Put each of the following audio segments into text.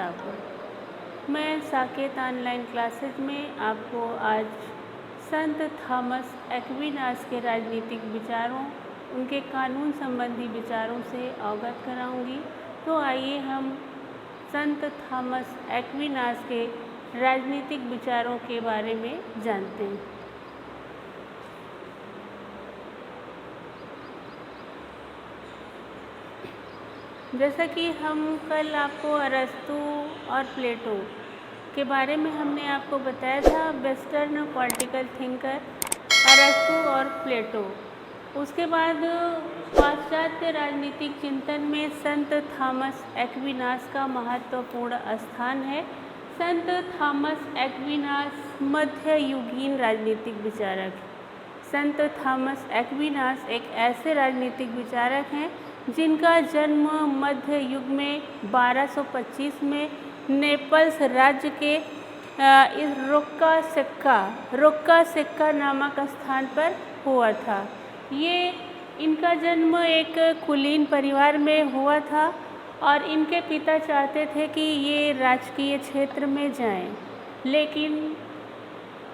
आदाब। मैं Saket online classes में आपको आज संत थॉमस एक्विनास के राजनीतिक विचारों, उनके कानून संबंधी विचारों से अवगत कराऊंगी। तो आइए हम संत थॉमस एक्विनास के राजनीतिक विचारों के बारे में जानते हैं। जैसा कि हम कल आपको अरस्तु और प्लेटो के बारे में हमने आपको बताया था, वेस्टर्न पॉलिटिकल थिंकर अरस्तु और प्लेटो। उसके बाद पाश्चात्य राजनीतिक चिंतन में संत थॉमस एक्विनास का महत्वपूर्ण स्थान है। संत थॉमस एक्विनास मध्ययुगीन राजनीतिक विचारक। संत थॉमस एक्विनास एक ऐसे राजनीतिक विचारक हैं जिनका जन्म मध्य युग में 1225 में नेपल्स राज्य के इस रोक्का सिक्का नामक स्थान पर हुआ था। इनका जन्म एक कुलीन परिवार में हुआ था और इनके पिता चाहते थे कि ये राजकीय क्षेत्र में जाएं, लेकिन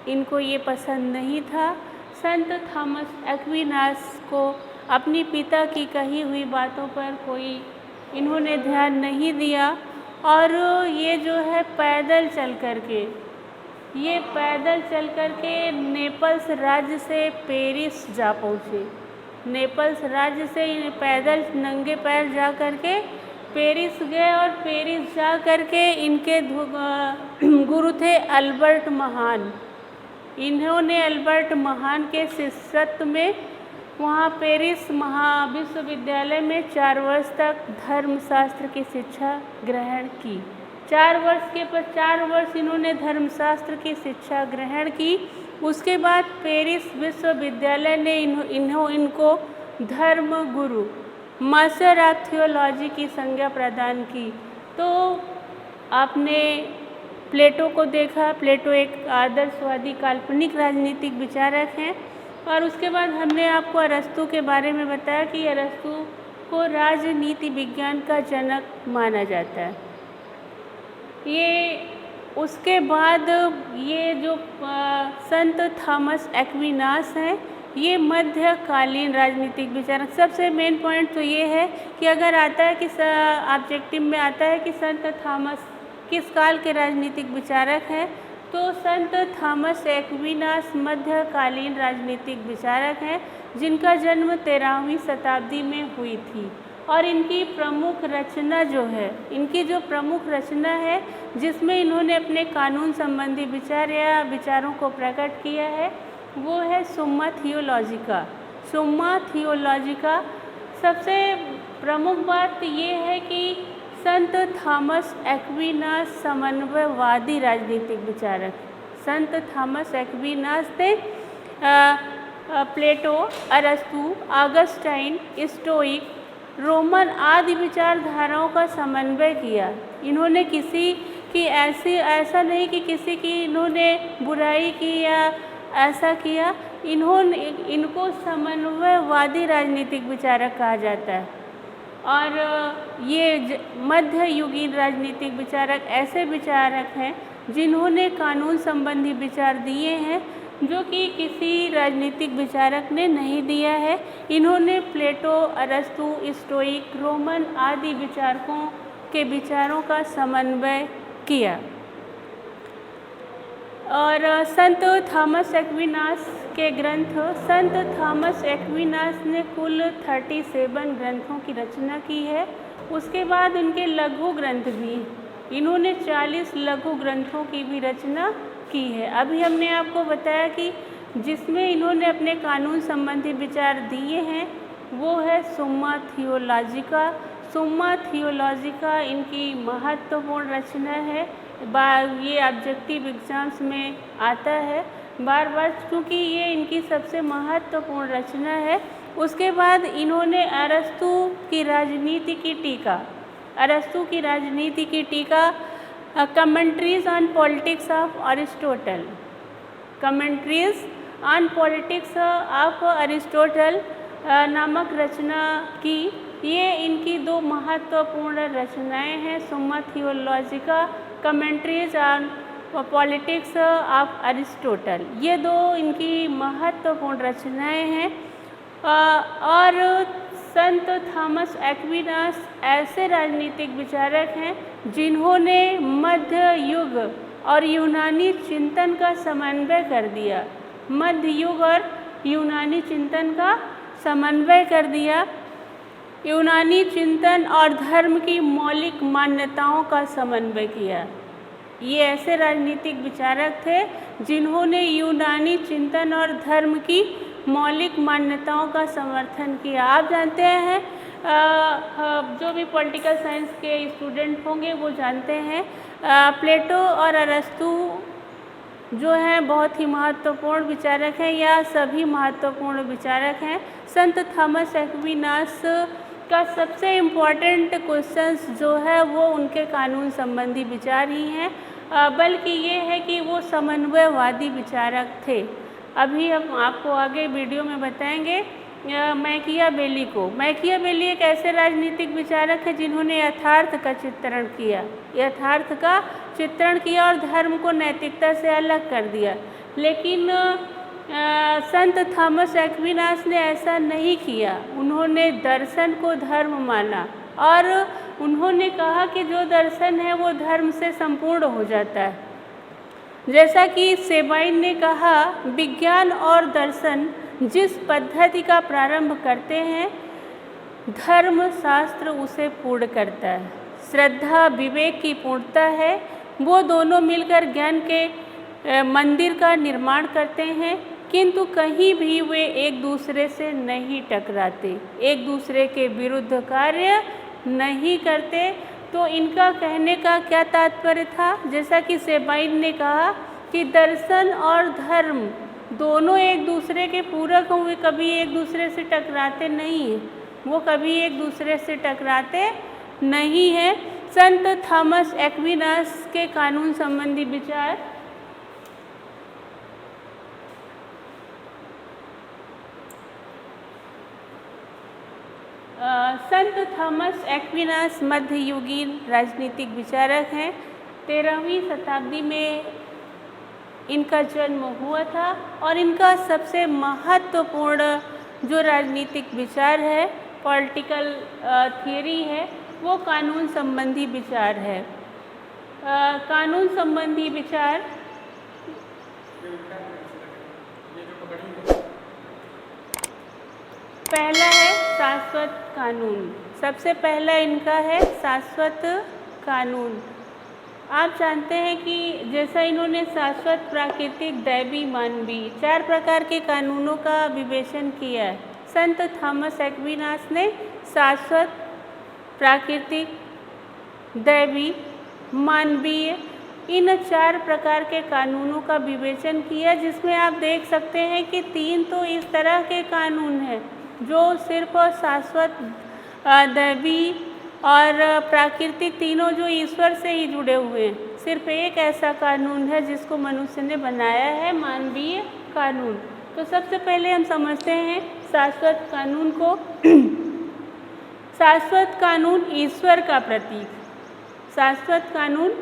इनको ये पसंद नहीं था। संत थॉमस एक्विनास को अपनी पिता की कही हुई बातों पर इन्होंने ध्यान नहीं दिया और ये जो है पैदल चल करके नेपल्स राज्य से पेरिस जा पहुँचे। नेपल्स राज्य से पैदल नंगे पैर जा करके पेरिस गए और पेरिस जा करके इनके गुरु थे अल्बर्ट महान। इन्होंने अल्बर्ट महान के शिष्यत्व में वहाँ पेरिस महाविश्वविद्यालय में 4 वर्ष तक धर्मशास्त्र की शिक्षा ग्रहण की। 4 वर्ष इन्होंने धर्मशास्त्र की शिक्षा ग्रहण की। उसके बाद पेरिस विश्वविद्यालय ने इनको धर्म गुरु मास्टर ऑफ थियोलॉजी की संज्ञा प्रदान की। तो आपने प्लेटो को देखा। प्लेटो एक आदर्शवादी काल्पनिक राजनीतिक विचारक हैं। और उसके बाद हमने आपको अरस्तु के बारे में बताया कि अरस्तु को राजनीति विज्ञान का जनक माना जाता है। उसके बाद ये जो संत थॉमस एक्विनास हैं, ये मध्यकालीन राजनीतिक विचारक। सबसे मेन पॉइंट तो ये है कि अगर आता है कि ऑब्जेक्टिव में आता है कि संत थॉमस किस काल के राजनीतिक विचारक हैं, तो संत थॉमस एक्विनास मध्यकालीन राजनीतिक विचारक हैं जिनका जन्म 13वीं शताब्दी में हुई थी। और इनकी जो प्रमुख रचना है जिसमें इन्होंने अपने कानून संबंधी विचार या विचारों को प्रकट किया है, वो है सुम्मा थियोलॉजिका। सुम्मा थियोलॉजिका। सबसे प्रमुख बात ये है कि संत थॉमस एक्विनास समन्वयवादी राजनीतिक विचारक। संत थॉमस एक्विनास ने प्लेटो, अरस्तु, ऑगस्टाइन, स्टोइक, रोमन आदि विचारधाराओं का समन्वय किया। इन्होंने ऐसा नहीं कि किसी की इन्होंने बुराई की या ऐसा किया। इनको समन्वयवादी राजनीतिक विचारक कहा जाता है। और ये मध्ययुगीन राजनीतिक विचारक ऐसे विचारक हैं जिन्होंने कानून संबंधी विचार दिए हैं जो कि किसी राजनीतिक विचारक ने नहीं दिया है। इन्होंने प्लेटो, अरस्तु, स्टोइक, रोमन आदि विचारकों के विचारों का समन्वय किया। और संत थॉमस एक्विनास के ग्रंथ। संत थॉमस एक्विनास ने कुल 37 ग्रंथों की रचना की है। उसके बाद उनके लघु ग्रंथ भी, इन्होंने 40 लघु ग्रंथों की भी रचना की है। अभी हमने आपको बताया कि जिसमें इन्होंने अपने कानून संबंधी विचार दिए हैं वो है सुम्मा थियोलॉजिका। सुम्मा थियोलॉजिका इनकी महत्वपूर्ण रचना है। ये ऑब्जेक्टिव एग्जाम्स में आता है बार बार, क्योंकि ये इनकी सबसे महत्वपूर्ण रचना है। उसके बाद इन्होंने अरस्तु की राजनीति की टीका commentaries on politics of Aristotle नामक रचना की। ये इनकी दो महत्वपूर्ण रचनाएं हैं, Summa Theologica commentaries on politics of Aristotle. ये दो इनकी महत्वपूर्ण रचनाएं हैं। और संत थॉमस एक्विनास ऐसे राजनीतिक विचारक हैं जिन्होंने मध्य युग और यूनानी चिंतन का समन्वय कर दिया। मध्य युग और यूनानी चिंतन का समन्वय कर दिया। यूनानी चिंतन और धर्म की मौलिक मान्यताओं का समन्वय किया। ये ऐसे राजनीतिक विचारक थे जिन्होंने यूनानी चिंतन और धर्म की मौलिक मान्यताओं का समर्थन किया। आप जानते हैं, जो भी पॉलिटिकल साइंस के स्टूडेंट होंगे वो जानते हैं, प्लेटो और अरस्तु जो हैं बहुत ही महत्वपूर्ण विचारक हैं, या सभी महत्वपूर्ण विचारक हैं। संत थॉमस एक्विनास का सबसे इम्पॉर्टेंट क्वेश्चंस जो है वो उनके कानून संबंधी विचार ही हैं, बल्कि ये है कि वो समन्वयवादी विचारक थे। अभी हम आपको आगे वीडियो में बताएंगे मैकियावेली को। मैकियावेली एक ऐसे राजनीतिक विचारक है जिन्होंने यथार्थ का चित्रण किया, यथार्थ का चित्रण किया और धर्म को नैतिकता से अलग कर दिया। लेकिन संत थॉमस एक्विनास ने ऐसा नहीं किया। उन्होंने दर्शन को धर्म माना और उन्होंने कहा कि जो दर्शन है वो धर्म से संपूर्ण हो जाता है। जैसा कि सेबाइन ने कहा, विज्ञान और दर्शन जिस पद्धति का प्रारंभ करते हैं, धर्म शास्त्र उसे पूर्ण करता है। श्रद्धा विवेक की पूर्णता है, वो दोनों मिलकर ज्ञान के मंदिर का निर्माण करते हैं, किंतु कहीं भी वे एक दूसरे से नहीं टकराते, एक दूसरे के विरुद्ध कार्य नहीं करते। तो इनका कहने का क्या तात्पर्य था? जैसा कि सेबाइन ने कहा कि दर्शन और धर्म दोनों एक दूसरे के पूरक हों, वे कभी एक दूसरे से टकराते नहीं हैं, वो कभी एक दूसरे से टकराते नहीं हैं। संत थॉमस एक्विनास के कानून संबंधी विचार संत थॉमस एक्विनास मध्ययुगीन राजनीतिक विचारक हैं। 13वीं शताब्दी में इनका जन्म हुआ था और इनका सबसे महत्वपूर्ण जो राजनीतिक विचार है, पॉलिटिकल थियरी है, वो कानून संबंधी विचार है। कानून संबंधी विचार पहला है शाश्वत कानून। सबसे पहला इनका है शाश्वत कानून। आप जानते हैं कि जैसा इन्होंने शाश्वत, प्राकृतिक, दैवी, मानवीय 4 प्रकार के कानूनों का विवेचन किया है। संत थॉमस एक्विनास ने शाश्वत, प्राकृतिक, दैवी, मानवीय इन 4 प्रकार के कानूनों का विवेचन किया, जिसमें आप देख सकते हैं कि 3 तो इस तरह के कानून हैं जो सिर्फ शाश्वत, दैवी और प्राकृतिक तीनों जो ईश्वर से ही जुड़े हुए हैं। सिर्फ एक ऐसा कानून है जिसको मनुष्य ने बनाया है, मानवीय कानून। तो सबसे पहले हम समझते हैं शाश्वत कानून को। शाश्वत कानून ईश्वर का प्रतीक। शाश्वत कानून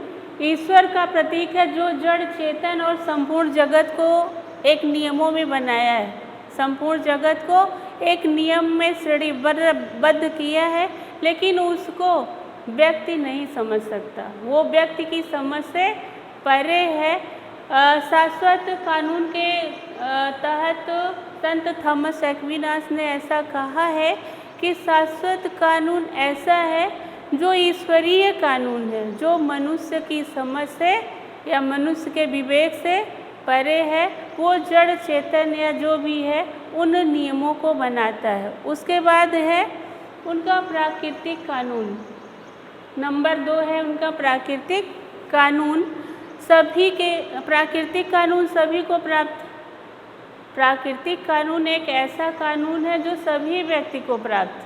ईश्वर का प्रतीक है जो जड़, चेतन और संपूर्ण जगत को एक नियमों में बनाया है, संपूर्ण जगत को एक नियम में श्रेणीबद्ध किया है, लेकिन उसको व्यक्ति नहीं समझ सकता, वो व्यक्ति की समझ से परे है। शाश्वत कानून के तहत संत थॉमस एक्विनास ने ऐसा कहा है कि शाश्वत कानून ऐसा है जो ईश्वरीय कानून है, जो मनुष्य की समझ से या मनुष्य के विवेक से परे है। वो जड़, चेतन या जो भी है उन नियमों को बनाता है। उसके बाद है उनका प्राकृतिक कानून। नंबर 2 है उनका प्राकृतिक कानून। सभी के प्राकृतिक कानून सभी को प्राप्त। प्राकृतिक कानून एक ऐसा कानून है जो सभी व्यक्ति को प्राप्त,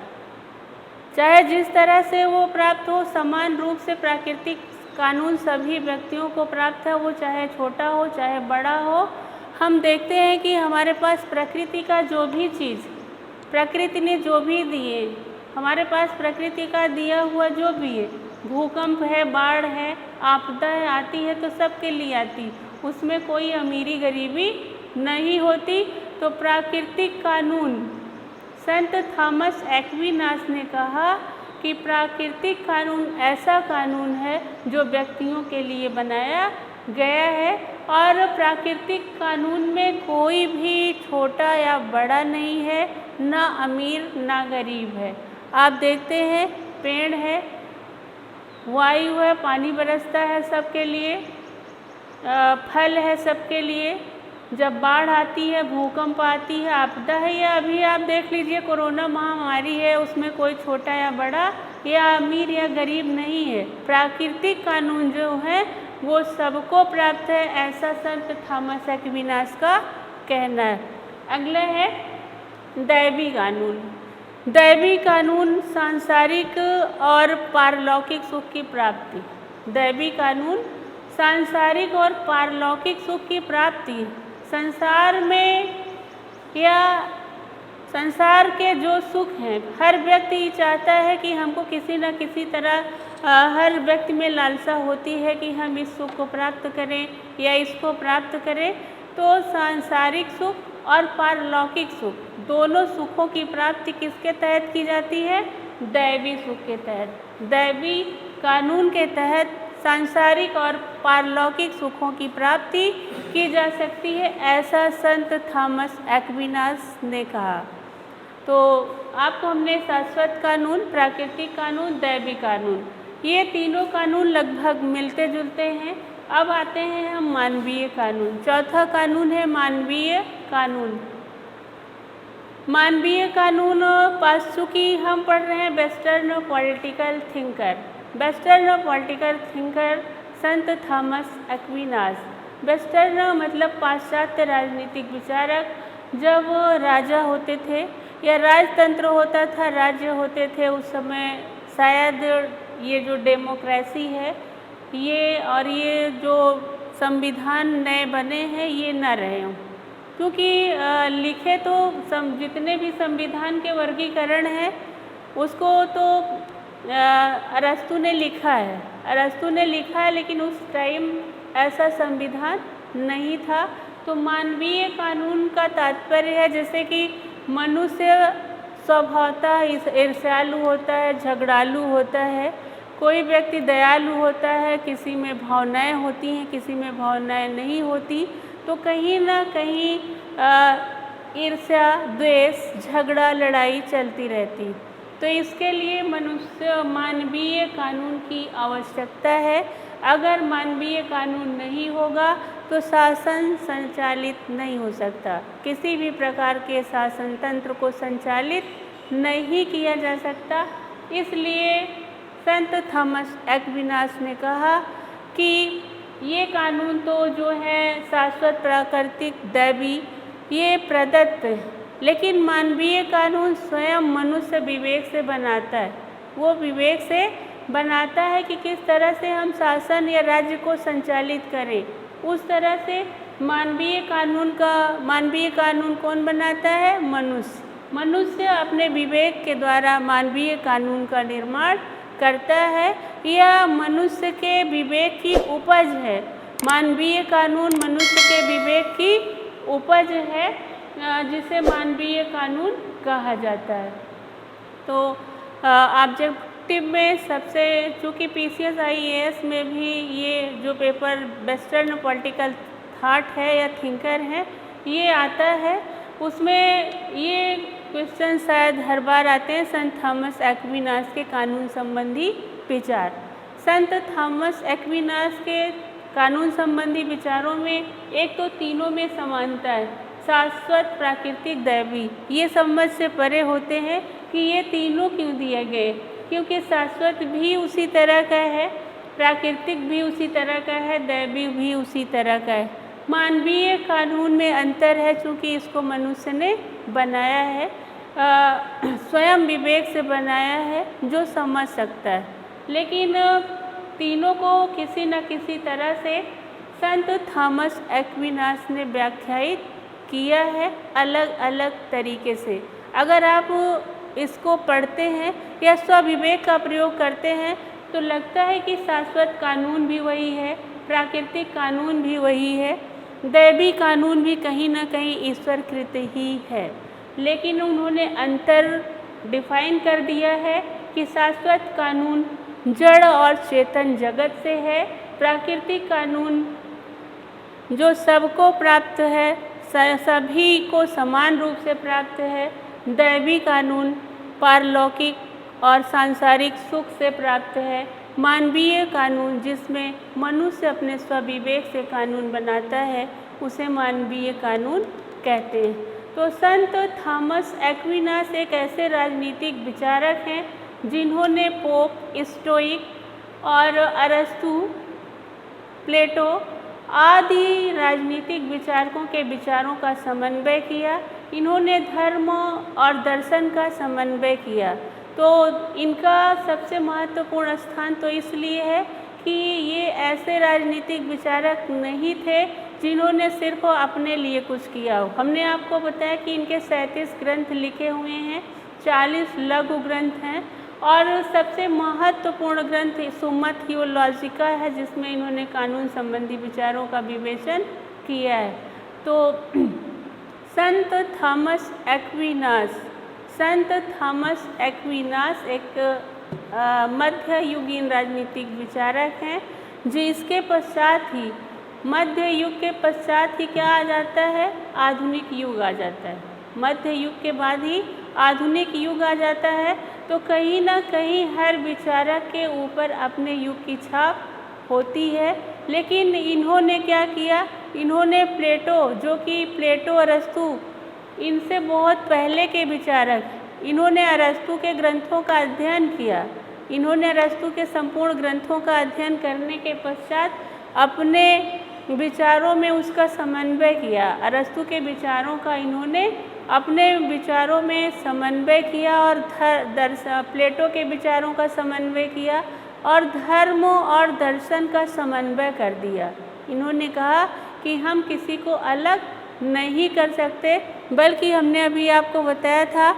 चाहे जिस तरह से वो प्राप्त हो, समान रूप से प्राकृतिक कानून सभी व्यक्तियों को प्राप्त है, वो चाहे छोटा हो चाहे बड़ा हो। हम देखते हैं कि हमारे पास प्रकृति का जो भी चीज़ प्रकृति ने जो भी दिए, हमारे पास प्रकृति का दिया हुआ जो भी है, भूकंप है, बाढ़ है, आपदा है, आती है तो सबके लिए आती, उसमें कोई अमीरी गरीबी नहीं होती। तो प्राकृतिक कानून, संत थॉमस एक्विनास ने कहा कि प्राकृतिक कानून ऐसा कानून है जो व्यक्तियों के लिए बनाया गया है और प्राकृतिक कानून में कोई भी छोटा या बड़ा नहीं है, ना अमीर ना गरीब है। आप देखते हैं पेड़ है, वायु है, पानी बरसता है सबके लिए, फल है सबके लिए। जब बाढ़ आती है, भूकंप आती है, आपदा है, या अभी आप देख लीजिए कोरोना महामारी है, उसमें कोई छोटा या बड़ा या अमीर या गरीब नहीं है। प्राकृतिक कानून जो है वो सबको प्राप्त है, ऐसा संत थॉमस एक्विनास का कहना है। अगला है दैवी कानून। दैवी कानून सांसारिक और पारलौकिक सुख की प्राप्ति। दैवी कानून सांसारिक और पारलौकिक सुख की प्राप्ति। संसार में या संसार के जो सुख हैं, हर व्यक्ति चाहता है कि हमको किसी न किसी तरह हर व्यक्ति में लालसा होती है कि हम इस सुख को प्राप्त करें या इसको प्राप्त करें। तो सांसारिक सुख और पारलौकिक सुख, दोनों सुखों की प्राप्ति किसके तहत की जाती है? दैवी सुख के तहत। दैवी कानून के तहत सांसारिक और पारलौकिक सुखों की प्राप्ति की जा सकती है, ऐसा संत थॉमस एक्विनास ने कहा। तो आपको हमने शाश्वत कानून, प्राकृतिक कानून, दैवी कानून, ये तीनों कानून लगभग मिलते जुलते हैं। अब आते हैं हम मानवीय कानून। चौथा कानून है मानवीय कानून। मानवीय कानून चूँकि हम पढ़ रहे हैं western political thinker. Western political thinker संत थॉमस एक्विनास। वेस्टर्न मतलब पाश्चात्य राजनीतिक विचारक। जब राजा होते थे या राजतंत्र होता था, राज्य होते थे, उस समय शायद ये जो डेमोक्रेसी है ये और ये जो संविधान नए बने हैं ये न रहे हों, क्योंकि लिखे तो जितने भी संविधान के वर्गीकरण हैं उसको तो अरस्तु ने लिखा है। अरस्तु ने लिखा है, लेकिन उस टाइम ऐसा संविधान नहीं था। तो मानवीय कानून का तात्पर्य है जैसे कि मनुष्य स्वभावतः ईर्ष्यालु होता है, झगड़ालू होता है, कोई व्यक्ति दयालु होता है, किसी में भावनाएं होती हैं, किसी में भावनाएं नहीं होती। तो कहीं ना कहीं ईर्ष्या, द्वेष, झगड़ा, लड़ाई चलती रहती। तो इसके लिए मनुष्य मानवीय कानून की आवश्यकता है। अगर मानवीय कानून नहीं होगा तो शासन संचालित नहीं हो सकता। किसी भी प्रकार के शासन तंत्र को संचालित नहीं किया जा सकता। इसलिए संत थॉमस एक्विनास ने कहा कि ये कानून तो जो है शाश्वत, प्राकृतिक, दैवी, ये प्रदत्त, लेकिन मानवीय कानून स्वयं मनुष्य विवेक से बनाता है। वो विवेक से बनाता है कि किस तरह से हम शासन या राज्य को संचालित करें। उस तरह से मानवीय कानून कौन बनाता है? मनुष्य। मनुष्य अपने विवेक के द्वारा मानवीय कानून का निर्माण करता है। यह मनुष्य के विवेक की उपज है। मानवीय कानून मनुष्य के विवेक की उपज है, जिसे मानवीय कानून कहा जाता है। तो ऑब्जेक्टिव में सबसे, चूँकि PCS IAS में भी ये जो पेपर वेस्टर्न पॉलिटिकल थॉट है या थिंकर है ये आता है, उसमें ये क्वेश्चन शायद हर बार आते हैं। संत थॉमस एक्विनास के कानून संबंधी विचार। संत थॉमस एक्विनास के कानून संबंधी विचारों में एक तो तीनों में समानता है, शाश्वत, प्राकृतिक, दैवी। ये समझ से परे होते हैं कि ये तीनों क्यों दिए गए, क्योंकि शाश्वत भी उसी तरह का है, प्राकृतिक भी उसी तरह का है, दैवी भी उसी तरह का है। मानवीय कानून में अंतर है, चूँकि इसको मनुष्य ने बनाया है, स्वयं विवेक से बनाया है, जो समझ सकता है। लेकिन तीनों को किसी न किसी तरह से संत थॉमस एक्विनास ने व्याख्यायित किया है अलग अलग तरीके से। अगर आप इसको पढ़ते हैं या स्वविवेक का प्रयोग करते हैं तो लगता है कि शाश्वत कानून भी वही है, प्राकृतिक कानून भी वही है, दैवी कानून भी कहीं ना कहीं ईश्वर कृत ही है। लेकिन उन्होंने अंतर डिफाइन कर दिया है कि शाश्वत कानून जड़ और चेतन जगत से है, प्राकृतिक कानून जो सबको प्राप्त है, सभी को समान रूप से प्राप्त है, दैवी कानून पारलौकिक और सांसारिक सुख से प्राप्त है, मानवीय कानून जिसमें मनुष्य अपने स्वविवेक से कानून बनाता है उसे मानवीय कानून कहते हैं। तो संत थॉमस एक्विनास एक ऐसे राजनीतिक विचारक हैं जिन्होंने पोप, स्टोइक और अरस्तु, प्लेटो आदि राजनीतिक विचारकों के विचारों का समन्वय किया। इन्होंने धर्म और दर्शन का समन्वय किया। तो इनका सबसे महत्वपूर्ण स्थान तो इसलिए है कि ये ऐसे राजनीतिक विचारक नहीं थे जिन्होंने सिर्फ अपने लिए कुछ किया हो। हमने आपको बताया कि इनके 37 ग्रंथ लिखे हुए हैं, 40 लघु ग्रंथ हैं और सबसे महत्वपूर्ण ग्रंथ सुम्मा थियोलॉजिका है जिसमें इन्होंने कानून संबंधी विचारों का विवेचन किया है। तो संत थॉमस एक्विनास एक मध्य युगीन राजनीतिक विचारक हैं जिसके पश्चात ही मध्य युग के पश्चात ही क्या आ जाता है, आधुनिक युग आ जाता है। मध्य युग के बाद ही आधुनिक युग आ जाता है। तो कहीं ना कहीं हर विचारक के ऊपर अपने युग की छाप होती है। लेकिन इन्होंने क्या किया, इन्होंने प्लेटो, जो कि प्लेटो अरस्तु इनसे बहुत पहले के विचारक, इन्होंने अरस्तु के ग्रंथों का अध्ययन किया। इन्होंने अरस्तु के संपूर्ण ग्रंथों का अध्ययन करने के पश्चात अपने विचारों में उसका समन्वय किया। अरस्तु के विचारों का इन्होंने अपने विचारों में समन्वय किया और प्लेटो के विचारों का समन्वय किया और धर्म और दर्शन का समन्वय कर दिया। इन्होंने कहा कि हम किसी को अलग नहीं कर सकते, बल्कि हमने अभी आपको बताया था,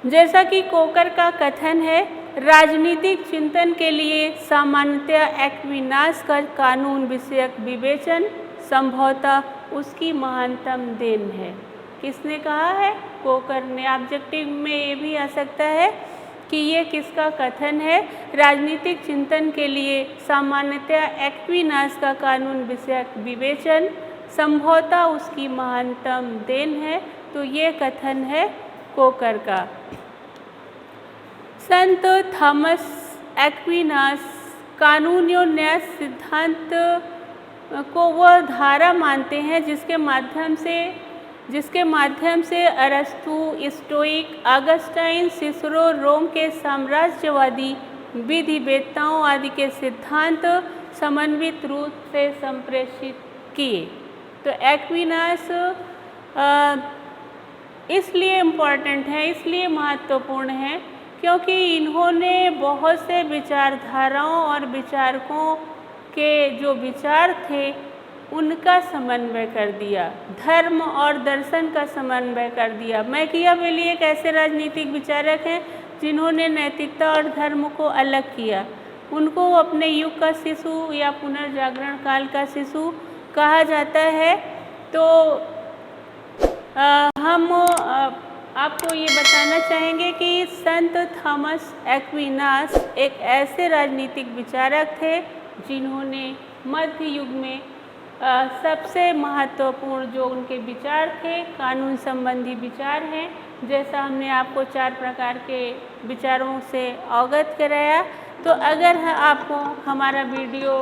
जैसा कि कोकर का कथन है, राजनीतिक चिंतन के लिए सामान्यतः एक्विनास का कानून विषयक विवेचन संभवतः उसकी महानतम देन है। किसने कहा है? कोकर ने। ऑब्जेक्टिव में ये भी आ सकता है कि ये किसका कथन है? राजनीतिक चिंतन के लिए सामान्यतः एक्विनास का कानून विषयक विवेचन संभवतः उसकी महानतम देन है। तो ये कथन है कोकर का। संत थॉमस एक्विनास कानूनी और न्याय सिद्धांत को वह धारा मानते हैं जिसके माध्यम से अरस्तु, स्टोइक, अगस्टाइन, सिसरो रोम के साम्राज्यवादी विधि वेत्ताओं आदि के सिद्धांत समन्वित रूप से संप्रेषित किए। तो एक्विनास इसलिए इम्पॉर्टेंट है, इसलिए महत्वपूर्ण है क्योंकि इन्होंने बहुत से विचारधाराओं और विचारकों के जो विचार थे उनका समन्वय कर दिया, धर्म और दर्शन का समन्वय कर दिया। मैकियावेली एक ऐसे राजनीतिक विचारक हैं जिन्होंने नैतिकता और धर्म को अलग किया। उनको अपने युग का शिशु या पुनर्जागरण काल का शिशु कहा जाता है। तो हम आपको ये बताना चाहेंगे कि संत थॉमस एक्विनास एक ऐसे राजनीतिक विचारक थे जिन्होंने मध्य युग में सबसे महत्वपूर्ण जो उनके विचार थे कानून संबंधी विचार हैं। जैसा हमने आपको 4 प्रकार के विचारों से अवगत कराया। तो अगर आपको हमारा वीडियो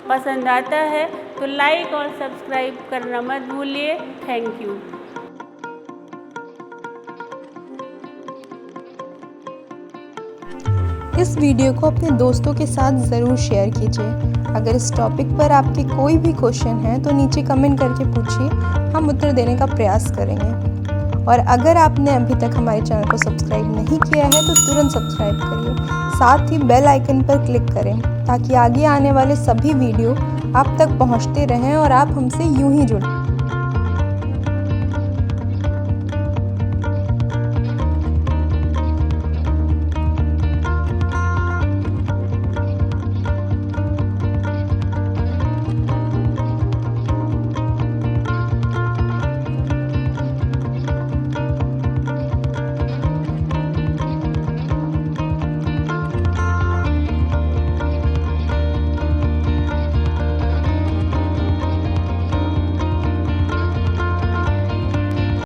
पसंद आता है तो लाइक और सब्सक्राइब करना मत भूलिए। Thank you. इस वीडियो को अपने दोस्तों के साथ ज़रूर शेयर कीजिए। अगर इस टॉपिक पर आपके कोई भी क्वेश्चन है तो नीचे कमेंट करके पूछिए, हम उत्तर देने का प्रयास करेंगे। और अगर आपने अभी तक हमारे चैनल को सब्सक्राइब नहीं किया है तो तुरंत सब्सक्राइब करिए, साथ ही बेल आइकन पर क्लिक करें ताकि आगे आने वाले सभी वीडियो आप तक पहुंचते रहें और आप हमसे यूं ही जुड़ें।